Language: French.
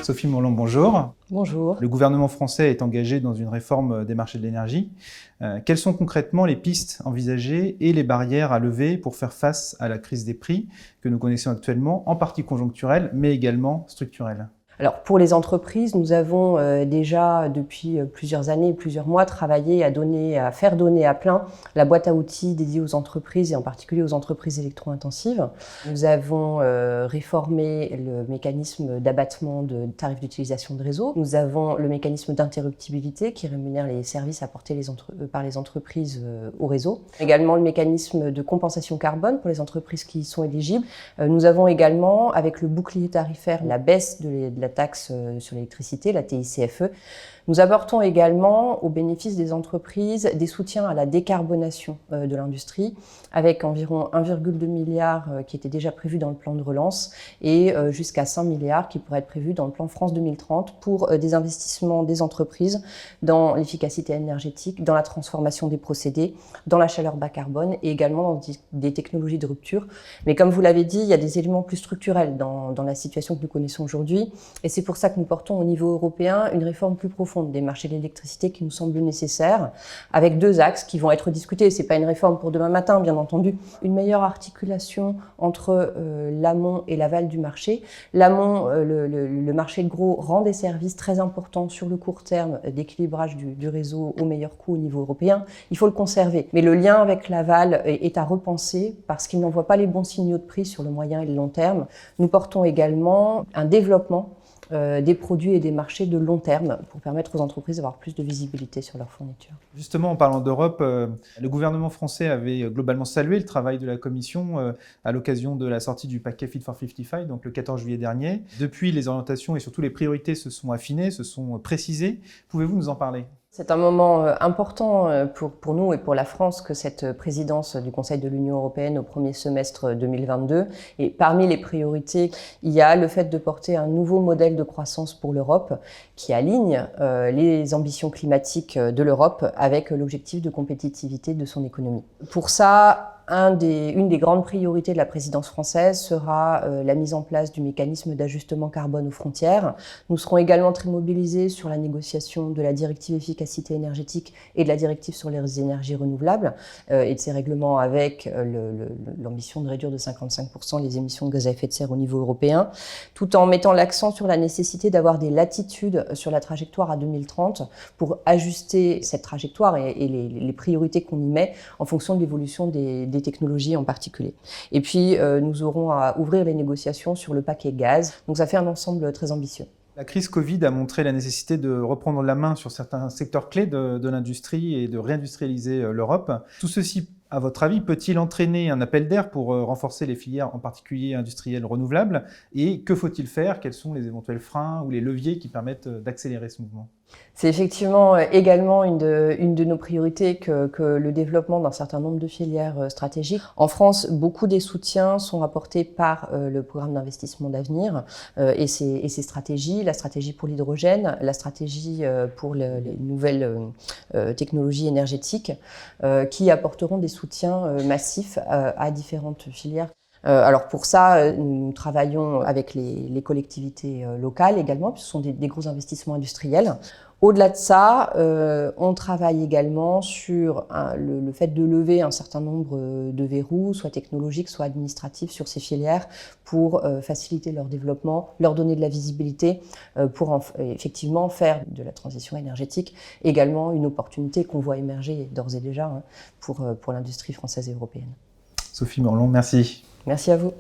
Sophie Morland, bonjour. Bonjour. Le gouvernement français est engagé dans une réforme des marchés de l'énergie. Quelles sont concrètement les pistes envisagées et les barrières à lever pour faire face à la crise des prix que nous connaissons actuellement, en partie conjoncturelle, mais également structurelle ? Alors pour les entreprises, nous avons déjà depuis plusieurs années, plusieurs mois travaillé à faire donner à plein la boîte à outils dédiée aux entreprises et en particulier aux entreprises électro-intensives. Nous avons réformé le mécanisme d'abattement de tarifs d'utilisation de réseau. Nous avons le mécanisme d'interruptibilité qui rémunère les services apportés par les entreprises au réseau. Également le mécanisme de compensation carbone pour les entreprises qui y sont éligibles. Nous avons également, avec le bouclier tarifaire, la baisse de la taxe sur l'électricité, la TICFE. Nous apportons également au bénéfice des entreprises des soutiens à la décarbonation de l'industrie, avec environ 1,2 milliard qui était déjà prévu dans le plan de relance et jusqu'à 5 milliards qui pourraient être prévus dans le plan France 2030 pour des investissements des entreprises dans l'efficacité énergétique, dans la transformation des procédés, dans la chaleur bas carbone et également dans des technologies de rupture. Mais comme vous l'avez dit, il y a des éléments plus structurels dans la situation que nous connaissons aujourd'hui et c'est pour ça que nous portons au niveau européen une réforme plus profonde des marchés de l'électricité qui nous semble nécessaire, avec deux axes qui vont être discutés. C'est pas une réforme pour demain matin, bien entendu. Une meilleure articulation entre l'amont et l'aval du marché. L'amont, le marché de gros rend des services très importants sur le court terme d'équilibrage du réseau au meilleur coût au niveau européen. Il faut le conserver. Mais le lien avec l'aval est à repenser parce qu'il n'envoie pas les bons signaux de prix sur le moyen et le long terme. Nous portons également un développement des produits et des marchés de long terme pour permettre aux entreprises d'avoir plus de visibilité sur leurs fournitures. Justement, en parlant d'Europe, le gouvernement français avait globalement salué le travail de la Commission à l'occasion de la sortie du paquet Fit for 55, donc le 14 juillet dernier. Depuis, les orientations et surtout les priorités se sont affinées, se sont précisées. Pouvez-vous nous en parler ? C'est un moment important pour nous et pour la France que cette présidence du Conseil de l'Union européenne au premier semestre 2022. Et parmi les priorités, il y a le fait de porter un nouveau modèle de croissance pour l'Europe qui aligne les ambitions climatiques de l'Europe avec l'objectif de compétitivité de son économie. Pour ça, une des grandes priorités de la présidence française sera la mise en place du mécanisme d'ajustement carbone aux frontières. Nous serons également très mobilisés sur la négociation de la directive efficacité énergétique et de la directive sur les énergies renouvelables et de ces règlements avec l'ambition de réduire de 55% les émissions de gaz à effet de serre au niveau européen, tout en mettant l'accent sur la nécessité d'avoir des latitudes sur la trajectoire à 2030 pour ajuster cette trajectoire et les priorités qu'on y met en fonction de l'évolution des technologies en particulier. Et puis, nous aurons à ouvrir les négociations sur le paquet gaz. Donc, ça fait un ensemble très ambitieux. La crise Covid a montré la nécessité de reprendre la main sur certains secteurs clés de l'industrie et de réindustrialiser l'Europe. Tout ceci, à votre avis, peut-il entraîner un appel d'air pour renforcer les filières, en particulier industrielles renouvelables ? Et que faut-il faire ? Quels sont les éventuels freins ou les leviers qui permettent d'accélérer ce mouvement ? C'est effectivement également une de nos priorités que le développement d'un certain nombre de filières stratégiques. En France, beaucoup des soutiens sont apportés par le programme d'investissement d'avenir et ses stratégies, la stratégie pour l'hydrogène, la stratégie pour les nouvelles technologies énergétiques qui apporteront des soutiens massifs à différentes filières. Alors pour ça, nous travaillons avec les collectivités locales également, puisque ce sont des gros investissements industriels. Au-delà de ça, on travaille également sur le fait de lever un certain nombre de verrous, soit technologiques, soit administratifs, sur ces filières pour faciliter leur développement, leur donner de la visibilité, pour effectivement faire de la transition énergétique également une opportunité qu'on voit émerger d'ores et déjà pour l'industrie française et européenne. Sophie Morland, merci. Merci à vous.